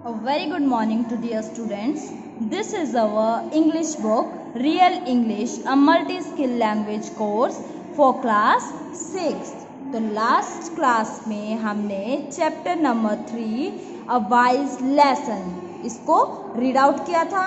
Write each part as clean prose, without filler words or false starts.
A very good morning to dear students. This is our English book, Real English, a multi-skill language course for class 6. तो last class में हमने chapter number 3 a wise lesson इसको read out किया था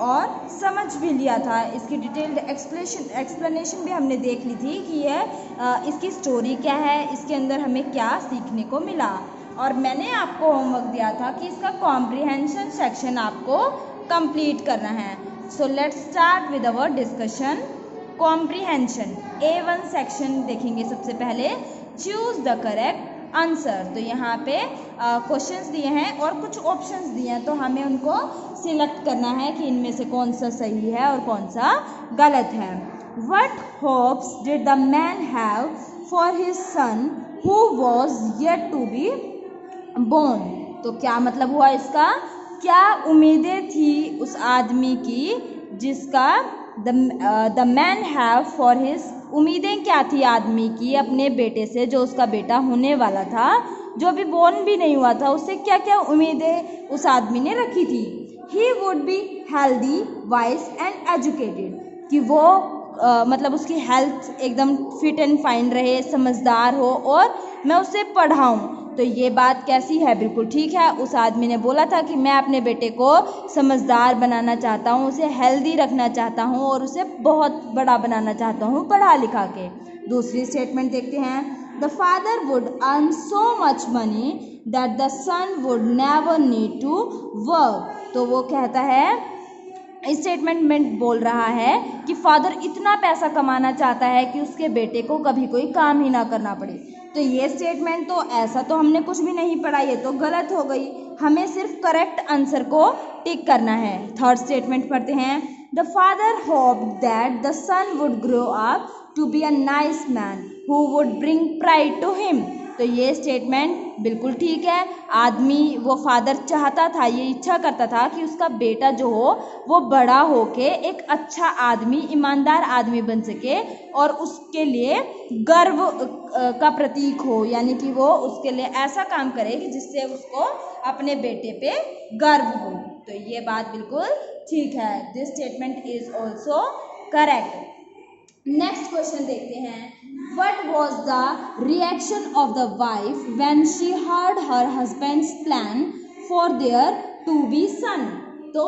और समझ भी लिया था। इसकी डिटेल्ड एक्सप्लेनेशन भी हमने देख ली थी कि यह इसकी स्टोरी क्या है, इसके अंदर हमें क्या सीखने को मिला। और मैंने आपको होमवर्क दिया था कि इसका कॉम्प्रिहेंशन सेक्शन आपको कंप्लीट करना है। So let's start with our discussion. Comprehension A1 section देखेंगे। सबसे पहले चूज द करेक्ट आंसर। तो यहाँ पे क्वेश्चंस दिए हैं और कुछ ऑप्शंस दिए हैं, तो हमें उनको सिलेक्ट करना है कि इनमें से कौन सा सही है और कौन सा गलत है। What hopes did the man have for his son who was yet to be born? तो क्या मतलब हुआ इसका? क्या उम्मीदें थी उस आदमी की जिसका the man have for his, उम्मीदें क्या थी आदमी की अपने बेटे से जो उसका बेटा होने वाला था, जो अभी बोर्न भी नहीं हुआ था। उससे क्या क्या उम्मीदें उस आदमी ने रखी थी? He would be healthy, wise and educated, कि वो मतलब उसकी हेल्थ एकदम फिट एंड फाइन रहे, समझदार हो और मैं उसे पढ़ाऊँ। तो ये बात कैसी है? बिल्कुल ठीक है। उस आदमी ने बोला था कि मैं अपने बेटे को समझदार बनाना चाहता हूँ, उसे हेल्दी रखना चाहता हूँ और उसे बहुत बड़ा बनाना चाहता हूँ पढ़ा लिखा के। दूसरी स्टेटमेंट देखते हैं। The father would earn so much money that the son would never need to work. तो वो कहता है, इस स्टेटमेंट में बोल रहा है कि फादर इतना पैसा कमाना चाहता है कि उसके बेटे को कभी कोई काम ही ना करना पड़े। तो ये स्टेटमेंट तो ऐसा तो हमने कुछ भी नहीं पढ़ा, ये तो गलत हो गई। हमें सिर्फ करेक्ट आंसर को टिक करना है। थर्ड स्टेटमेंट पढ़ते हैं। The father hoped that the son would grow up to be a nice man who would bring pride to him. तो ये स्टेटमेंट बिल्कुल ठीक है। आदमी, वो फादर चाहता था, ये इच्छा करता था कि उसका बेटा जो हो वो बड़ा होके एक अच्छा आदमी, ईमानदार आदमी बन सके और उसके लिए गर्व का प्रतीक हो, यानी कि वो उसके लिए ऐसा काम करे कि जिससे उसको अपने बेटे पे गर्व हो। तो ये बात बिल्कुल ठीक है। This statement is also correct. Next question देखते हैं। What was the reaction of the wife when she heard her husband's plan for their to be son? तो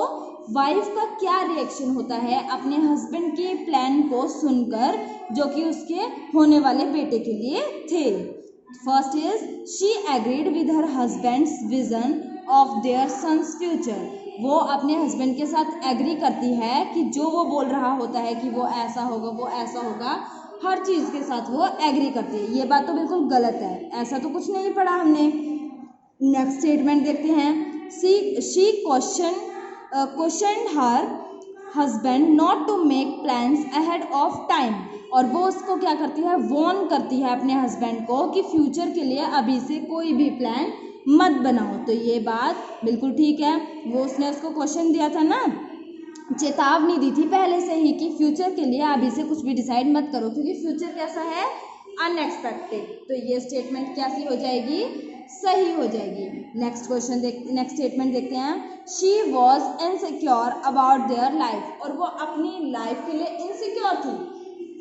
वाइफ का क्या रिएक्शन होता है अपने हस्बैंड के प्लान को सुनकर जो कि उसके होने वाले बेटे के लिए थे? First is she agreed with her husband's vision of their son's future. वो अपने हस्बैंड के साथ एग्री करती है कि जो वो बोल रहा होता है कि वो ऐसा होगा, वो ऐसा होगा, हर चीज़ के साथ वो एग्री करती है। ये बात तो बिल्कुल गलत है, ऐसा तो कुछ नहीं पढ़ा हमने। नेक्स्ट स्टेटमेंट देखते हैं। She question her husband not to make plans ahead of time. और वो उसको क्या करती है? वॉर्न करती है अपने हस्बैंड को कि फ्यूचर के लिए अभी से कोई भी प्लान मत बनाओ। तो ये बात बिल्कुल ठीक है। वो उसने उसको क्वेश्चन दिया था ना, चेतावनी दी थी पहले से ही कि फ्यूचर के लिए अभी से कुछ भी डिसाइड मत करो, क्योंकि फ्यूचर कैसा है? अनएक्सपेक्टेड। तो ये स्टेटमेंट कैसी हो जाएगी? सही हो जाएगी। नेक्स्ट स्टेटमेंट देखते हैं। She was insecure about their life. और वो अपनी लाइफ के लिए इनसिक्योर थी।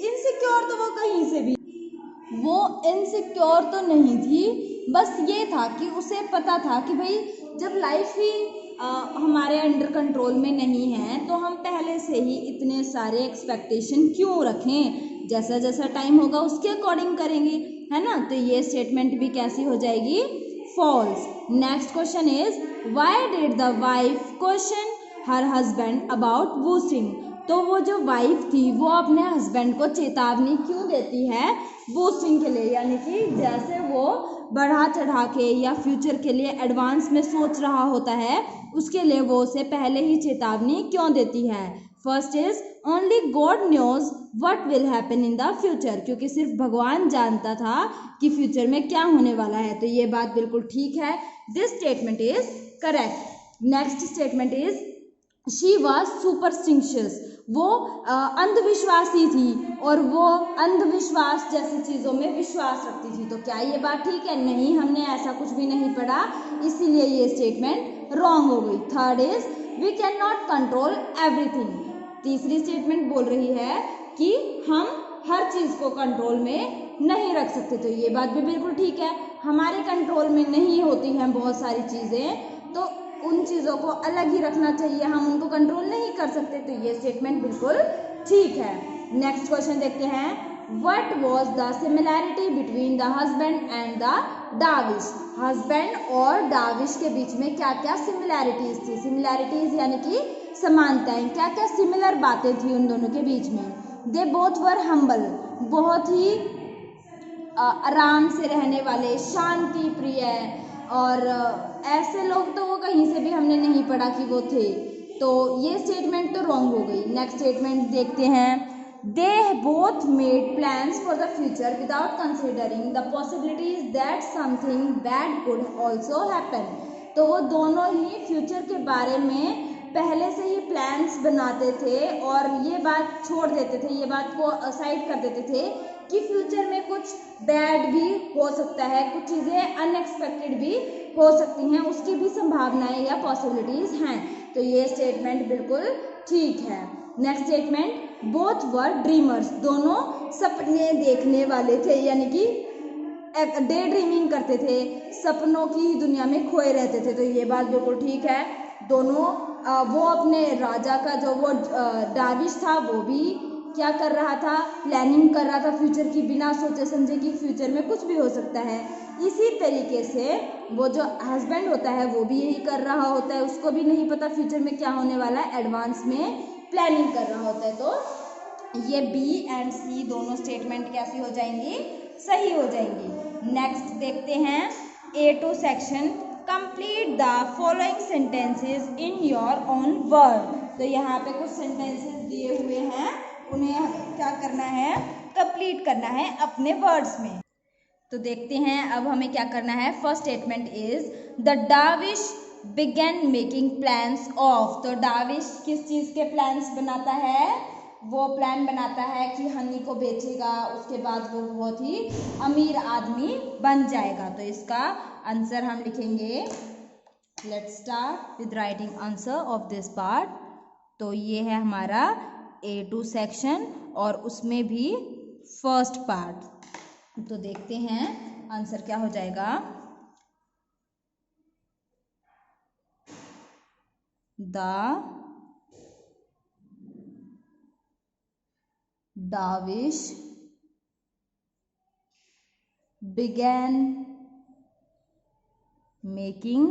इनसिक्योर तो वो कहीं से भी, वो इनसिक्योर तो नहीं थी, बस ये था कि उसे पता था कि भाई जब लाइफ ही हमारे अंडर कंट्रोल में नहीं है तो हम पहले से ही इतने सारे एक्सपेक्टेशन क्यों रखें? जैसा जैसा टाइम होगा उसके अकॉर्डिंग करेंगे, है ना? तो ये स्टेटमेंट भी कैसी हो जाएगी? False. Next question is why did the wife question her husband about boosting. तो वो जो वाइफ थी वो अपने हस्बैंड को चेतावनी क्यों देती है? बूस्टिंग के लिए, यानी कि जैसे वो बढ़ा चढ़ा के या फ्यूचर के लिए एडवांस में सोच रहा होता है, उसके लिए वो उसे पहले ही चेतावनी क्यों देती है? First is only God knows what will happen in the future. क्योंकि सिर्फ भगवान जानता था कि फ्यूचर में क्या होने वाला है। तो ये बात बिल्कुल ठीक है। This statement is correct. Next statement is she was superstitious. वो अंधविश्वासी थी और वो अंधविश्वास जैसी चीज़ों में विश्वास रखती थी। तो क्या ये बात ठीक है? नहीं, हमने ऐसा कुछ भी नहीं पढ़ा, इसीलिए ये स्टेटमेंट रॉन्ग हो गई। Third is we can not control everything. तीसरी स्टेटमेंट बोल रही है कि हम हर चीज को कंट्रोल में नहीं रख सकते, तो ये बात भी बिल्कुल ठीक है। हमारे कंट्रोल में नहीं होती हैं बहुत सारी चीजें, तो उन चीजों को अलग ही रखना चाहिए, हम उनको कंट्रोल नहीं कर सकते, तो ये स्टेटमेंट बिल्कुल ठीक है। नेक्स्ट क्वेश्चन देखते हैं। What was the similarity between the husband and the dervish? Husband और डाविश के बीच में क्या क्या सिमिलैरिटीज थी? सिमिलैरिटीज यानी कि समानताएं, क्या क्या सिमिलर बातें थी उन दोनों के बीच में? दे बोथ वर हम्बल, बहुत ही आराम से रहने वाले, शांति प्रिय, और ऐसे लोग तो वो कहीं से भी हमने नहीं पढ़ा कि वो थे, तो ये स्टेटमेंट तो रॉन्ग हो गई। नेक्स्ट स्टेटमेंट देखते हैं। They both made plans for the future without considering the possibilities that something bad could also happen. तो वो दोनों ही फ्यूचर के बारे में पहले से ही प्लान्स बनाते थे और ये बात छोड़ देते थे, ये बात को असाइड कर देते थे कि फ्यूचर में कुछ बैड भी हो सकता है, कुछ चीज़ें अनएक्सपेक्टेड भी हो सकती हैं, उसकी भी संभावनाएं या पॉसिबिलिटीज हैं, तो ये स्टेटमेंट बिल्कुल ठीक है। Next statement. Both were dreamers, दोनों सपने देखने वाले थे, यानी कि डे ड्रीमिंग करते थे, सपनों की दुनिया में खोए रहते थे, तो ये बात बिल्कुल ठीक है। दोनों वो अपने राजा का जो वो डार्विश था वो भी क्या कर रहा था, प्लानिंग कर रहा था फ्यूचर की, बिना सोचे समझे कि फ्यूचर में कुछ भी हो सकता है। इसी तरीके से वो जो हस्बैंड होता है वो भी यही कर रहा होता है, उसको भी नहीं पता फ्यूचर में क्या होने वाला है, एडवांस में प्लानिंग कर रहा होता है, तो ये बी एंड सी दोनों स्टेटमेंट कैसी हो जाएंगी, सही हो जाएंगी। नेक्स्ट देखते हैं A2 section. Complete the following sentences in your own word. तो यहाँ पे कुछ सेंटेंसेस दिए हुए हैं, उन्हें क्या करना है, कंप्लीट करना है अपने वर्ड्स में। तो देखते हैं अब हमें क्या करना है। First statement is the dervish began making plans of. तो डार्विश किस चीज़ के प्लान्स बनाता है, वो प्लान बनाता है कि हनी को बेचेगा, उसके बाद वो बहुत ही अमीर आदमी बन जाएगा। तो इसका आंसर हम लिखेंगे, let's start with writing answer of this part. तो ये है हमारा A2 सेक्शन और उसमें भी फर्स्ट पार्ट। तो देखते हैं आंसर क्या हो जाएगा। The dervish began making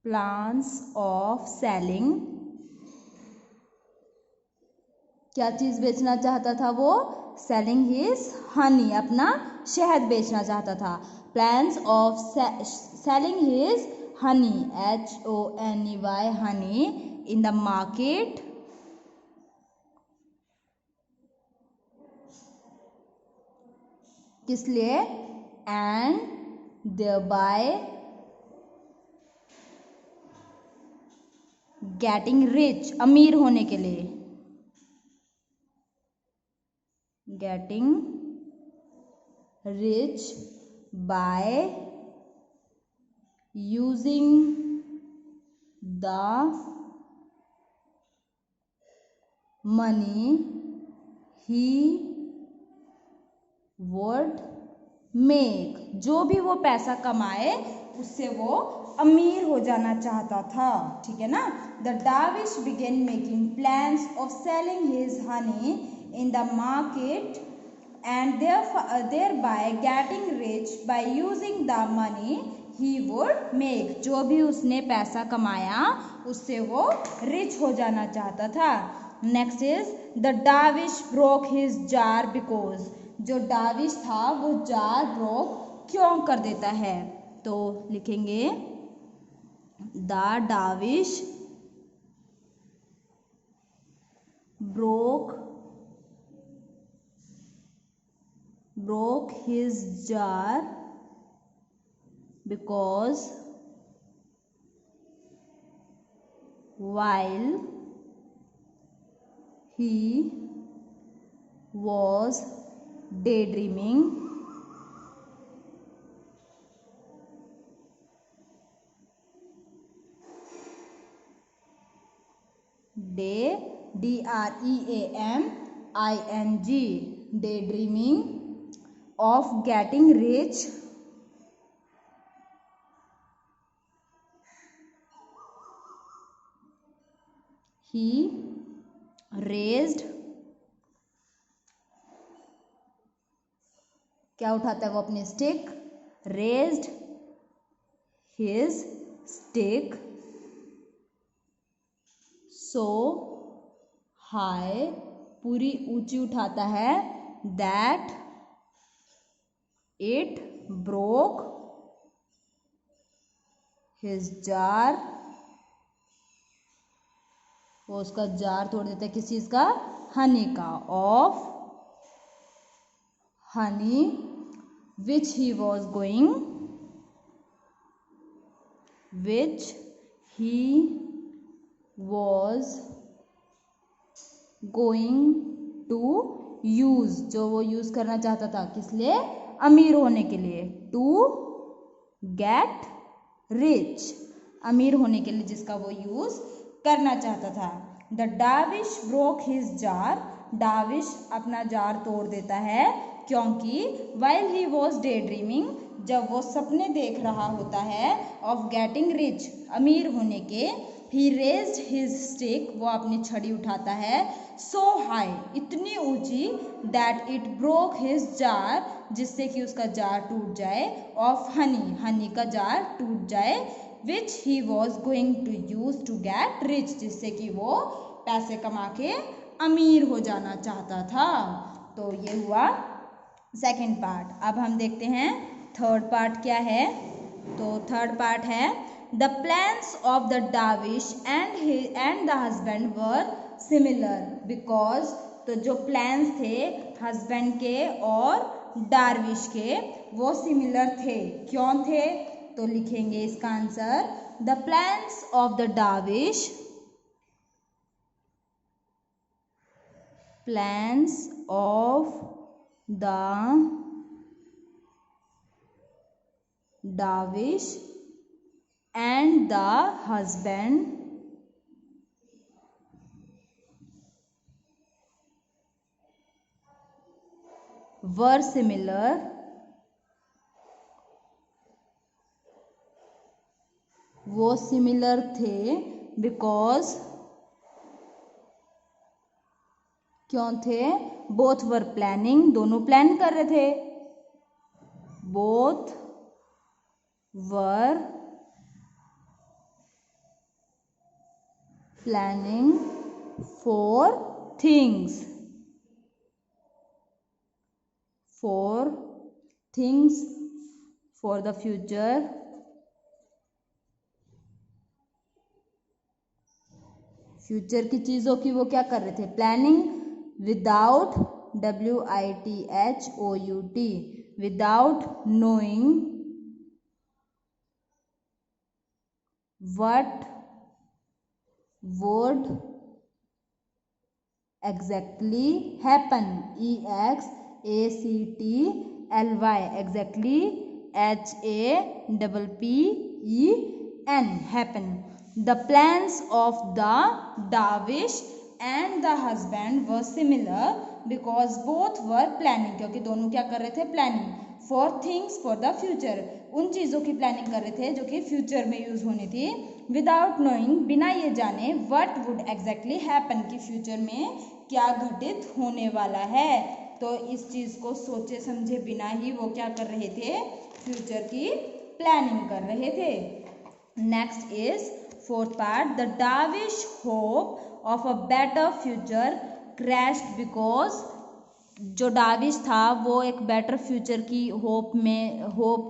plans of selling। क्या चीज़ बेचना चाहता था वो, सेलिंग हिज हनी, अपना शहद बेचना चाहता था। Plans of selling his Honey, HONEY Honey, in the market किस लिए, एंड देयरबाय गेटिंग रिच, अमीर होने के लिए, getting rich by using the money he would make. जो भी वो पैसा कमाए उससे वो अमीर हो जाना चाहता था, ठीक है ना। The dervish began making plans of selling his honey in the market and thereby getting rich by using the money he would make। जो भी उसने पैसा कमाया उससे वो रिच हो जाना चाहता था। Next is the dervish broke his jar because. जो डार्विश था वो जार ब्रोक क्यों कर देता है, तो लिखेंगे the dervish broke his jar because while he was daydreaming day, DREAMING, daydreaming of getting rich. He raised, क्या उठाता है वो अपनी stick, raised his stick so high, पूरी ऊंची उठाता है, that it broke his jar, वो उसका जार तोड़ देता है, किस चीज का, हनी का, of honey which he was going to use, जो वो यूज करना चाहता था, किस लिए, अमीर होने के लिए, to get rich, अमीर होने के लिए जिसका वो यूज करना चाहता था. द डाविश ब्रोक हिज जार, डाविश अपना जार तोड़ देता है, क्योंकि while he was day dreaming, जब वो सपने देख रहा होता है, ऑफ गेटिंग रिच, अमीर होने के, ही रेज्ड हिज स्टिक, वो अपनी छड़ी उठाता है, सो हाई, इतनी ऊंची, that it broke his jar, जिससे कि उसका जार टूट जाए, ऑफ हनी, हनी का जार टूट जाए, which he was going to use to get rich, जिससे कि वो पैसे कमा के अमीर हो जाना चाहता था. तो ये हुआ सेकंड पार्ट. अब हम देखते हैं थर्ड पार्ट क्या है. तो थर्ड पार्ट है the plans of the dervish and the husband were similar, because, तो जो प्लान्स थे हस्बैंड के और डार्विश के, वो सिमिलर थे. क्यों थे, तो लिखेंगे इसका answer, the plans of the dervish, plans of the dervish and the husband were similar, वो सिमिलर थे, बिकॉज, क्यों थे, बोथ वर प्लानिंग, दोनों प्लान कर रहे थे, both were planning for things, for the future, future की चीजों की वो क्या कर रहे थे, planning, without, WITHOUT, without knowing what would exactly happen, EXACTLY, exactly, HAPPEN, happen. The plans of the Darvish and the husband were similar because both were planning, क्योंकि दोनों क्या कर रहे थे, planning, for things for the future, उन चीज़ों की planning कर रहे थे जो कि फ्यूचर में यूज होनी थी, विदाउट नोइंग, बिना ये जाने, व्हाट वुड एग्जैक्टली हैपन, कि फ्यूचर में क्या घटित होने वाला है. तो इस चीज़ को सोचे समझे बिना ही वो क्या कर रहे थे, फ्यूचर की प्लानिंग कर रहे थे. Next is fourth part, the dervish hope of a better future crashed because, जो डाविश था वो एक बेटर फ्यूचर की होप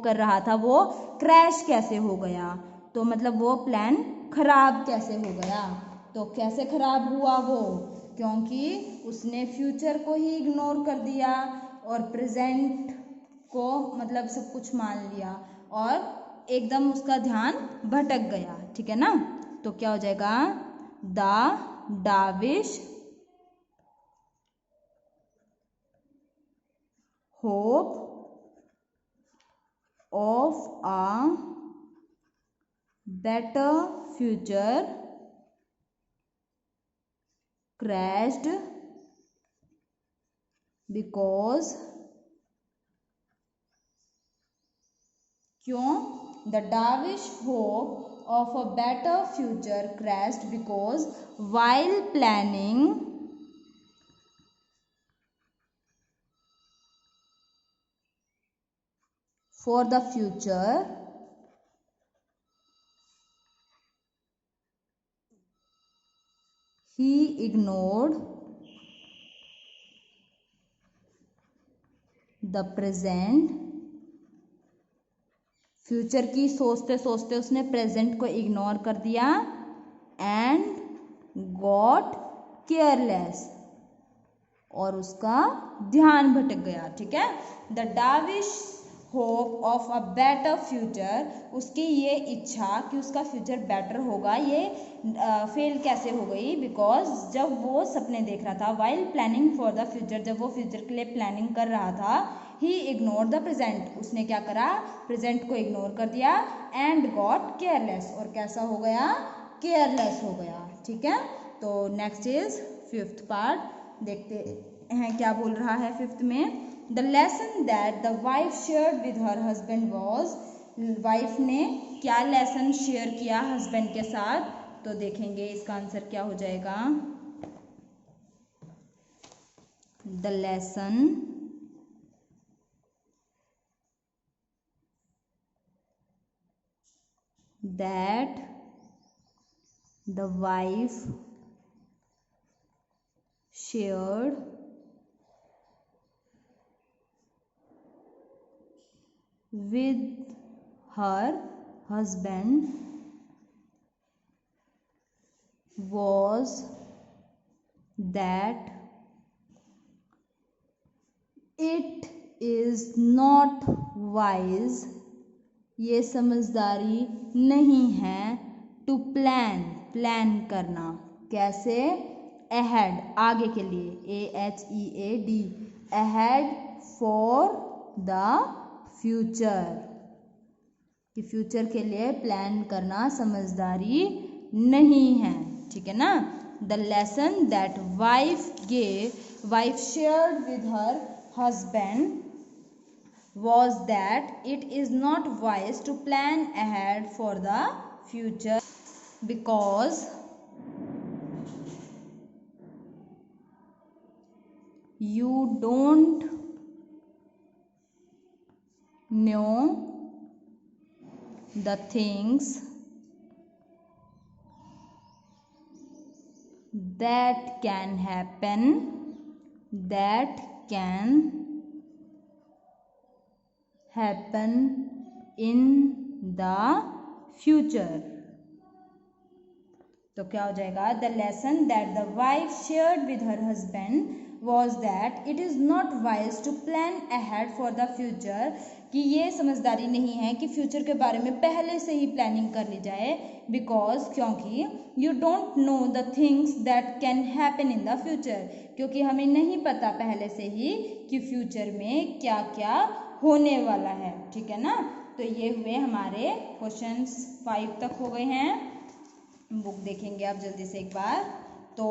कर रहा था, वो क्रैश कैसे हो गया, तो मतलब वो प्लान खराब कैसे हो गया. तो कैसे खराब हुआ वो, क्योंकि उसने फ्यूचर को ही इग्नोर कर दिया और प्रेजेंट को मतलब सब कुछ मान लिया और एकदम उसका ध्यान भटक गया. ठीक है ना, तो क्या हो जाएगा, the डाविश hope of a better future crashed because क्यों? The Davish hope of a better future crashed because while planning for the future, he ignored the present. Future की सोचते सोचते उसने प्रेजेंट को इग्नोर कर दिया एंड गॉट केयरलेस, और उसका ध्यान भटक गया. ठीक है. The dervish hope of a better future, उसकी ये इच्छा कि उसका फ्यूचर बेटर होगा, ये फेल कैसे हो गई? बिकॉज जब वो सपने देख रहा था, while planning for the future, जब वो फ्यूचर के लिए प्लानिंग कर रहा था, ही इग्नोर द प्रेजेंट, उसने क्या करा? प्रेजेंट को इग्नोर कर दिया एंड गॉट केयरलेस, और कैसा हो गया? केयरलेस हो गया. ठीक है. तो नेक्स्ट इज फिफ्थ पार्ट, देखते हैं क्या बोल रहा है फिफ्थ में. The lesson that the wife shared with her husband was, wife ने क्या लेसन शेयर किया हस्बैंड के साथ? तो देखेंगे इसका आंसर क्या हो जाएगा. The lesson that the wife shared with her husband was that it is not wise, ये समझदारी नहीं है, टू प्लान करना. कैसे? अहेड, आगे के लिए, AHEAD, ahead for the future, कि फ्यूचर के लिए प्लान करना समझदारी नहीं है. ठीक है ना. The lesson that wife shared with her husband was that it is not wise to plan ahead for the future because you don't know the things that can happen in the future. तो क्या हो जाएगा? The lesson that the wife shared with her husband was that it is not wise to plan ahead for the future, कि ये समझदारी नहीं है कि फ्यूचर के बारे में पहले से ही प्लानिंग कर ली जाए. बिकॉज, क्योंकि you don't know the things that can happen in the future, क्योंकि हमें नहीं पता पहले से ही कि फ्यूचर में क्या क्या होने वाला है. ठीक है ना. तो ये हुए हमारे क्वेश्चंस 5 तक हो गए हैं. बुक देखेंगे आप जल्दी से एक बार. तो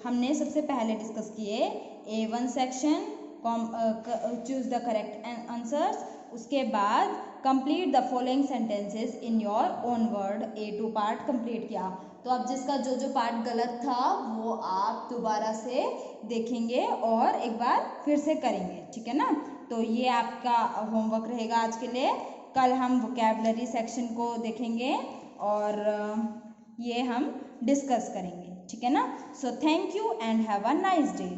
हमने सबसे पहले डिस्कस किए A1 section, choose the correct answers. उसके बाद complete the following sentences in your own word. A2 part complete किया. तो अब जिसका जो पार्ट गलत था वो आप दोबारा से देखेंगे और एक बार फिर से करेंगे. ठीक है ना. तो ये आपका होमवर्क रहेगा आज के लिए. कल हम वोकैबुलरी सेक्शन को देखेंगे और ये हम डिस्कस करेंगे. ठीक है ना. So thank you and have a nice day.